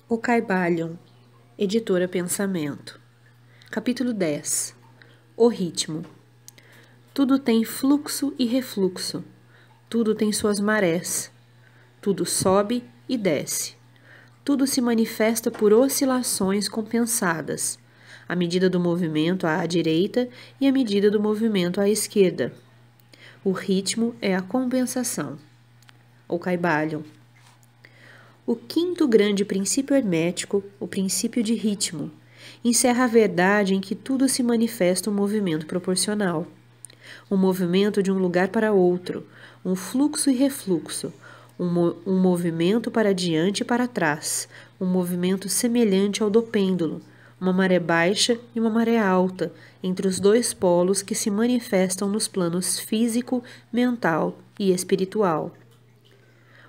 O Caibalion, Editora Pensamento. Capítulo 10. O ritmo. Tudo tem fluxo e refluxo. Tudo tem suas marés. Tudo sobe e desce. Tudo se manifesta por oscilações compensadas, à medida do movimento à direita e à medida do movimento à esquerda. O ritmo é a compensação. O Caibalion. O quinto grande princípio hermético, o princípio de ritmo, encerra a verdade em que tudo se manifesta um movimento proporcional. Um movimento de um lugar para outro, um fluxo e refluxo, um movimento para diante e para trás, um movimento semelhante ao do pêndulo, uma maré baixa e uma maré alta, entre os dois polos que se manifestam nos planos físico, mental e espiritual.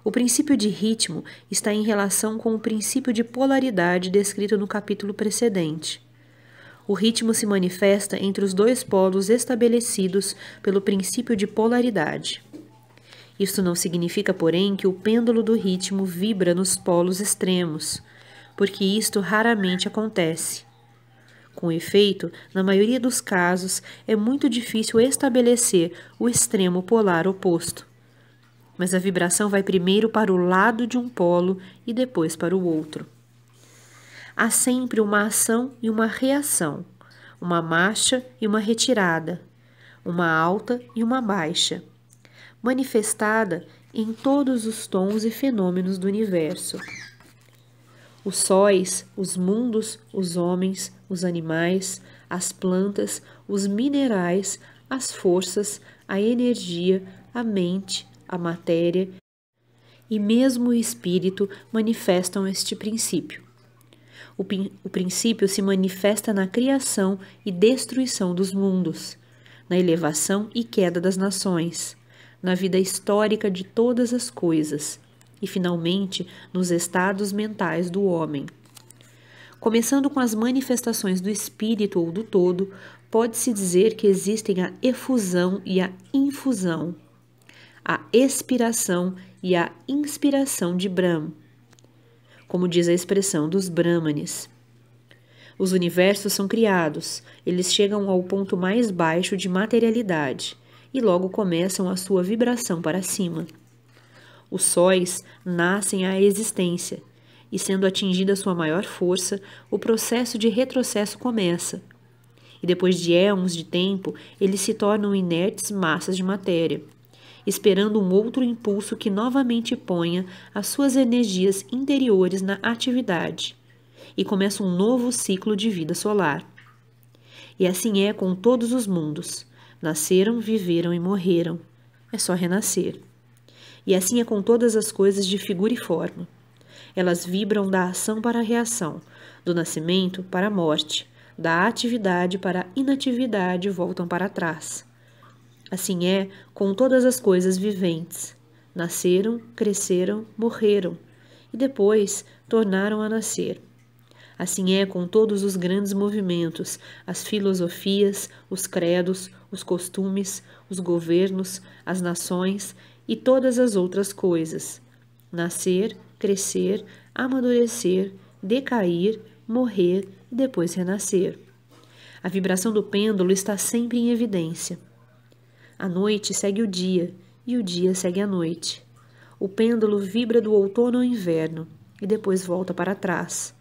O princípio de ritmo está em relação com o princípio de polaridade descrito no capítulo precedente. O ritmo se manifesta entre os dois polos estabelecidos pelo princípio de polaridade. Isto não significa, porém, que o pêndulo do ritmo vibra nos polos extremos, porque isto raramente acontece. Com efeito, na maioria dos casos, é muito difícil estabelecer o extremo polar oposto. Mas a vibração vai primeiro para o lado de um polo e depois para o outro. Há sempre uma ação e uma reação, uma marcha e uma retirada, uma alta e uma baixa, manifestada em todos os tons e fenômenos do universo. Os sóis, os mundos, os homens, os animais, as plantas, os minerais, as forças, a energia, a mente, a matéria e mesmo o espírito manifestam este princípio. O princípio se manifesta na criação e destruição dos mundos, na elevação e queda das nações, na vida histórica de todas as coisas e, finalmente, nos estados mentais do homem. Começando com as manifestações do espírito ou do todo, pode-se dizer que existem a efusão e a infusão, a expiração e a inspiração de Brahma, como diz a expressão dos Brahmanes. Os universos são criados, eles chegam ao ponto mais baixo de materialidade e logo começam a sua vibração para cima. Os sóis nascem à existência e, sendo atingida sua maior força, o processo de retrocesso começa. E depois de éons de tempo, eles se tornam inertes massas de matéria, esperando um outro impulso que novamente ponha as suas energias interiores na atividade, e começa um novo ciclo de vida solar. E assim é com todos os mundos. Nasceram, viveram e morreram. É só renascer. E assim é com todas as coisas de figura e forma. Elas vibram da ação para a reação, do nascimento para a morte, da atividade para a inatividade e voltam para trás. Assim é com todas as coisas viventes. Nasceram, cresceram, morreram, e depois tornaram a nascer. Assim é com todos os grandes movimentos, as filosofias, os credos, os costumes, os governos, as nações e todas as outras coisas. Nascer, crescer, amadurecer, decair, morrer e depois renascer. A vibração do pêndulo está sempre em evidência. A noite segue o dia, e o dia segue a noite. O pêndulo vibra do outono ao inverno, e depois volta para trás.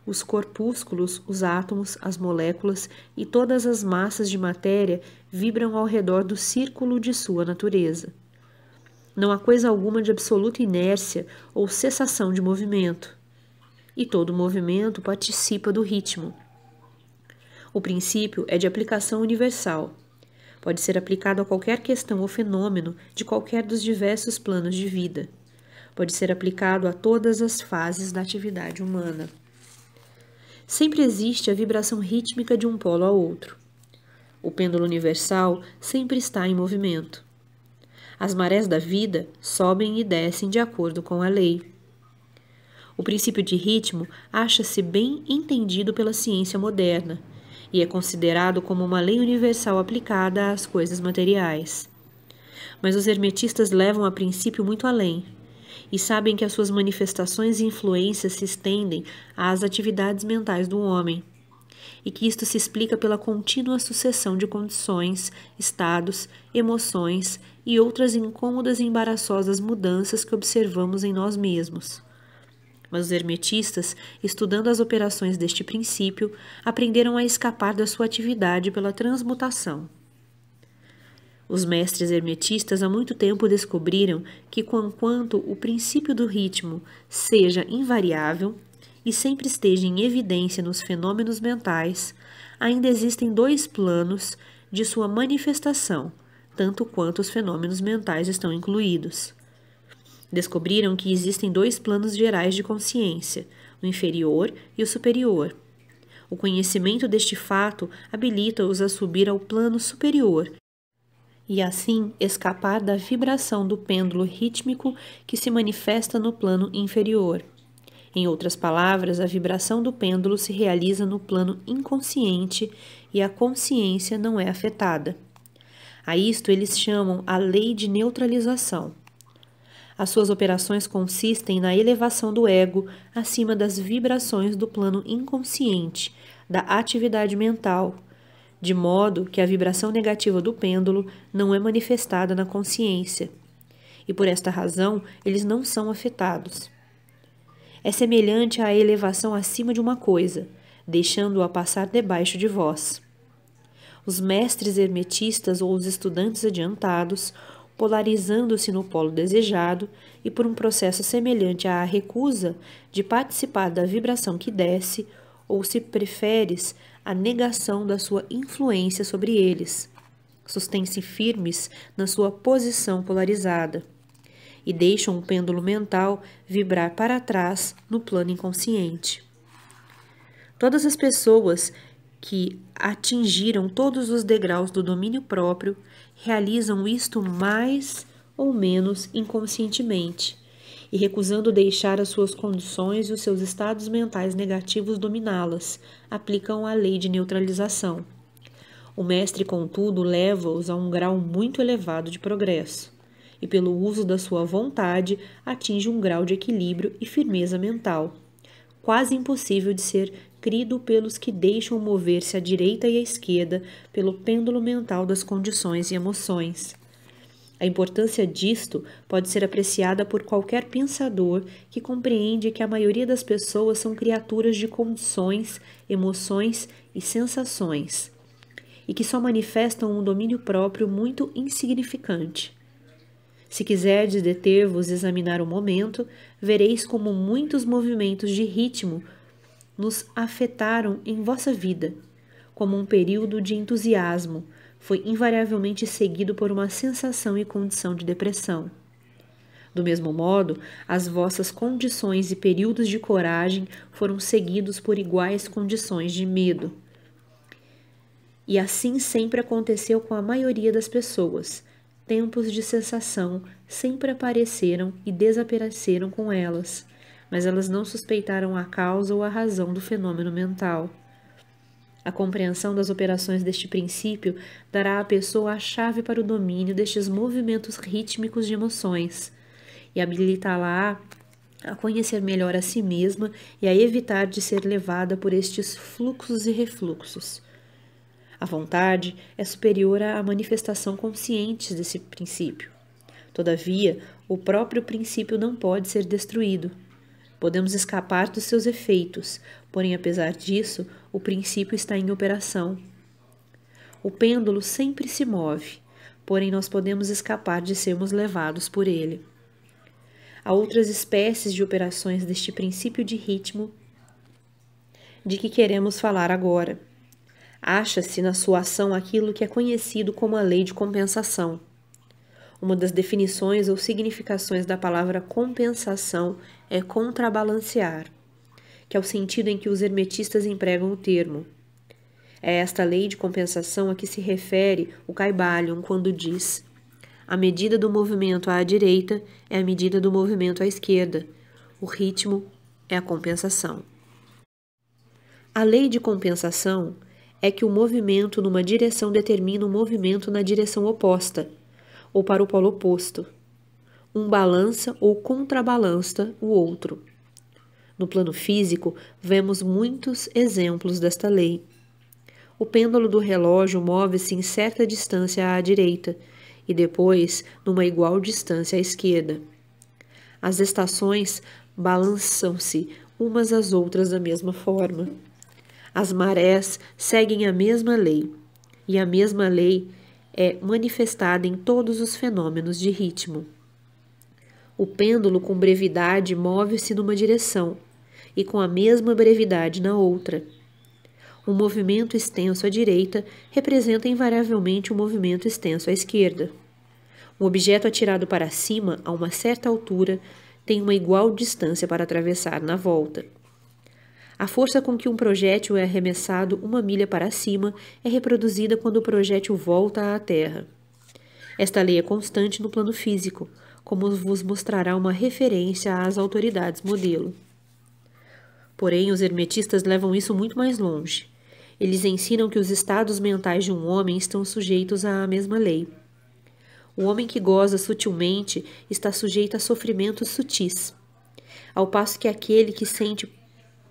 Os corpúsculos, os átomos, as moléculas e todas as massas de matéria vibram ao redor do círculo de sua natureza. Não há coisa alguma de absoluta inércia ou cessação de movimento. E todo movimento participa do ritmo. O princípio é de aplicação universal. Pode ser aplicado a qualquer questão ou fenômeno de qualquer dos diversos planos de vida. Pode ser aplicado a todas as fases da atividade humana. Sempre existe a vibração rítmica de um polo ao outro. O pêndulo universal sempre está em movimento. As marés da vida sobem e descem de acordo com a lei. O princípio de ritmo acha-se bem entendido pela ciência moderna e é considerado como uma lei universal aplicada às coisas materiais. Mas os hermetistas levam a princípio muito além e sabem que as suas manifestações e influências se estendem às atividades mentais do homem, e que isto se explica pela contínua sucessão de condições, estados, emoções e outras incômodas e embaraçosas mudanças que observamos em nós mesmos. Mas os hermetistas, estudando as operações deste princípio, aprenderam a escapar da sua atividade pela transmutação. Os mestres hermetistas há muito tempo descobriram que, conquanto o princípio do ritmo seja invariável e sempre esteja em evidência nos fenômenos mentais, ainda existem dois planos de sua manifestação, tanto quanto os fenômenos mentais estão incluídos. Descobriram que existem dois planos gerais de consciência, o inferior e o superior. O conhecimento deste fato habilita-os a subir ao plano superior e assim escapar da vibração do pêndulo rítmico que se manifesta no plano inferior. Em outras palavras, a vibração do pêndulo se realiza no plano inconsciente e a consciência não é afetada. A isto eles chamam a lei de neutralização. As suas operações consistem na elevação do ego acima das vibrações do plano inconsciente, da atividade mental, de modo que a vibração negativa do pêndulo não é manifestada na consciência, e por esta razão eles não são afetados. É semelhante à elevação acima de uma coisa, deixando-a passar debaixo de vós. Os mestres hermetistas ou os estudantes adiantados, polarizando-se no polo desejado e por um processo semelhante à recusa de participar da vibração que desce, ou, se preferes, a negação da sua influência sobre eles. Sustêm-se firmes na sua posição polarizada e deixam o pêndulo mental vibrar para trás no plano inconsciente. Todas as pessoas que atingiram todos os degraus do domínio próprio realizam isto mais ou menos inconscientemente, e recusando deixar as suas condições e os seus estados mentais negativos dominá-las, aplicam a lei de neutralização. O mestre, contudo, leva-os a um grau muito elevado de progresso, e pelo uso da sua vontade atinge um grau de equilíbrio e firmeza mental, quase impossível de ser crido pelos que deixam mover-se à direita e à esquerda pelo pêndulo mental das condições e emoções. A importância disto pode ser apreciada por qualquer pensador que compreende que a maioria das pessoas são criaturas de condições, emoções e sensações, e que só manifestam um domínio próprio muito insignificante. Se quiserdes deter-vos e examinar o momento, vereis como muitos movimentos de ritmo nos afetaram em vossa vida, como um período de entusiasmo foi invariavelmente seguido por uma sensação e condição de depressão. Do mesmo modo, as vossas condições e períodos de coragem foram seguidos por iguais condições de medo. E assim sempre aconteceu com a maioria das pessoas. Tempos de sensação sempre apareceram e desapareceram com elas, mas elas não suspeitaram a causa ou a razão do fenômeno mental. A compreensão das operações deste princípio dará à pessoa a chave para o domínio destes movimentos rítmicos de emoções e habilitá-la a conhecer melhor a si mesma e a evitar de ser levada por estes fluxos e refluxos. A vontade é superior à manifestação consciente desse princípio. Todavia, o próprio princípio não pode ser destruído. Podemos escapar dos seus efeitos, porém, apesar disso, o princípio está em operação. O pêndulo sempre se move, porém nós podemos escapar de sermos levados por ele. Há outras espécies de operações deste princípio de ritmo de que queremos falar agora. Acha-se na sua ação aquilo que é conhecido como a lei de compensação. Uma das definições ou significações da palavra compensação é contrabalancear, que é o sentido em que os hermetistas empregam o termo. É esta lei de compensação a que se refere o Kybalion quando diz: a medida do movimento à direita é a medida do movimento à esquerda. O ritmo é a compensação. A lei de compensação é que o movimento numa direção determina o movimento na direção oposta, ou para o polo oposto. um balança ou contrabalança o outro. No plano físico, vemos muitos exemplos desta lei. O pêndulo do relógio move-se em certa distância à direita e depois numa igual distância à esquerda. As estações balançam-se umas às outras da mesma forma. As marés seguem a mesma lei, e a mesma lei é manifestada em todos os fenômenos de ritmo. O pêndulo com brevidade move-se numa direção, e com a mesma brevidade na outra. Um movimento extenso à direita representa invariavelmente um movimento extenso à esquerda. Um objeto atirado para cima a uma certa altura tem uma igual distância para atravessar na volta. A força com que um projétil é arremessado 1 milha para cima é reproduzida quando o projétil volta à Terra. Esta lei é constante no plano físico, como vos mostrará uma referência às autoridades modelo. Porém, os hermetistas levam isso muito mais longe. Eles ensinam que os estados mentais de um homem estão sujeitos à mesma lei. O homem que goza sutilmente está sujeito a sofrimentos sutis, ao passo que aquele que sente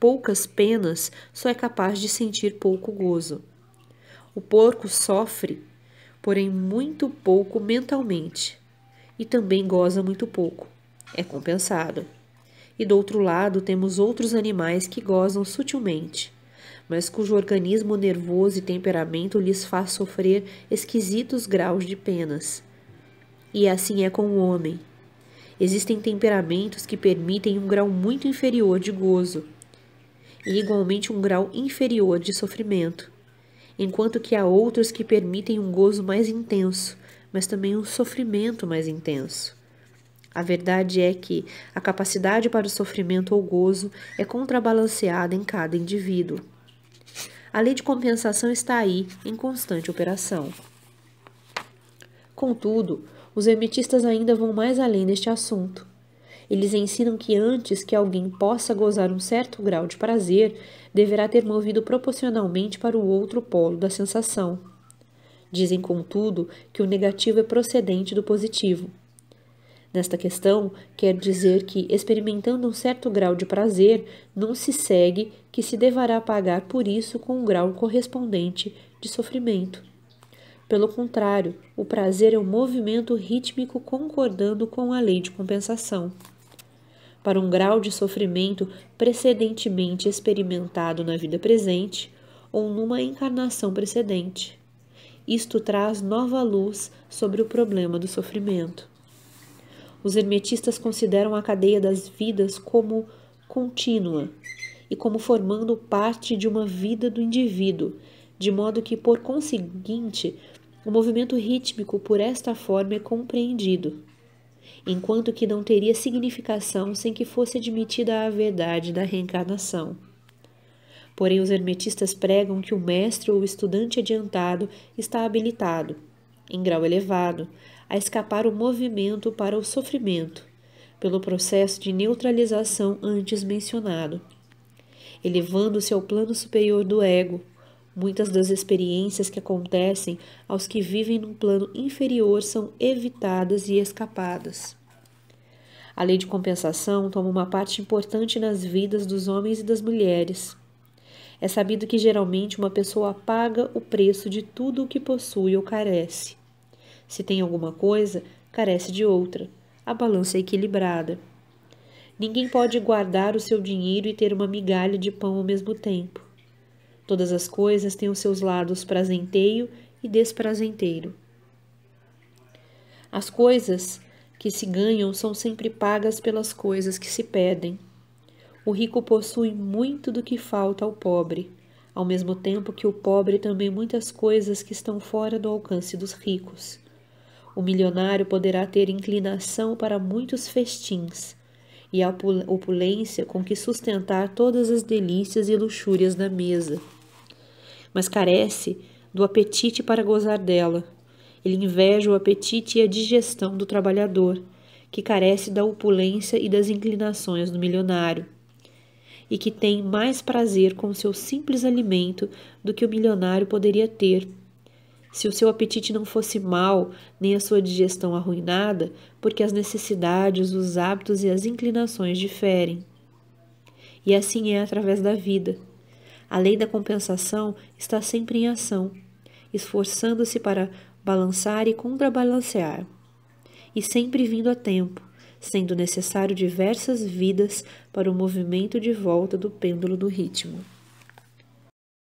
poucas penas só é capaz de sentir pouco gozo. O porco sofre, porém muito pouco mentalmente, e também goza muito pouco. É compensado. E do outro lado temos outros animais que gozam sutilmente, mas cujo organismo nervoso e temperamento lhes faz sofrer esquisitos graus de penas. E assim é com o homem. Existem temperamentos que permitem um grau muito inferior de gozo, e igualmente um grau inferior de sofrimento, enquanto que há outros que permitem um gozo mais intenso, mas também um sofrimento mais intenso. A verdade é que a capacidade para o sofrimento ou gozo é contrabalanceada em cada indivíduo. A lei de compensação está aí, em constante operação. Contudo, os hermetistas ainda vão mais além neste assunto. Eles ensinam que antes que alguém possa gozar um certo grau de prazer, deverá ter movido proporcionalmente para o outro polo da sensação. Dizem, contudo, que o negativo é procedente do positivo. Nesta questão, quer dizer que, experimentando um certo grau de prazer, não se segue que se deverá pagar por isso com um grau correspondente de sofrimento. Pelo contrário, o prazer é um movimento rítmico concordando com a lei de compensação. Para um grau de sofrimento precedentemente experimentado na vida presente ou numa encarnação precedente. Isto traz nova luz sobre o problema do sofrimento. Os hermetistas consideram a cadeia das vidas como contínua e como formando parte de uma vida do indivíduo, de modo que, por conseguinte, o movimento rítmico por esta forma é compreendido, enquanto que não teria significação sem que fosse admitida a verdade da reencarnação. Porém, os hermetistas pregam que o mestre ou o estudante adiantado está habilitado, em grau elevado, a escapar o movimento para o sofrimento, pelo processo de neutralização antes mencionado. Elevando-se ao plano superior do ego, muitas das experiências que acontecem aos que vivem num plano inferior são evitadas e escapadas. A lei de compensação toma uma parte importante nas vidas dos homens e das mulheres. É sabido que geralmente uma pessoa paga o preço de tudo o que possui ou carece. Se tem alguma coisa, carece de outra. A balança é equilibrada. Ninguém pode guardar o seu dinheiro e ter uma migalha de pão ao mesmo tempo. Todas as coisas têm os seus lados prazenteiro e desprazenteiro. As coisas que se ganham são sempre pagas pelas coisas que se pedem. O rico possui muito do que falta ao pobre, ao mesmo tempo que o pobre também muitas coisas que estão fora do alcance dos ricos. O milionário poderá ter inclinação para muitos festins e a opulência com que sustentar todas as delícias e luxúrias da mesa, mas carece do apetite para gozar dela. Ele inveja o apetite e a digestão do trabalhador, que carece da opulência e das inclinações do milionário, e que tem mais prazer com seu simples alimento do que o milionário poderia ter, Se o seu apetite não fosse mau, nem a sua digestão arruinada, porque as necessidades, os hábitos e as inclinações diferem. E assim é através da vida. A lei da compensação está sempre em ação, esforçando-se para balançar e contrabalancear, e sempre vindo a tempo, sendo necessário diversas vidas para o movimento de volta do pêndulo do ritmo.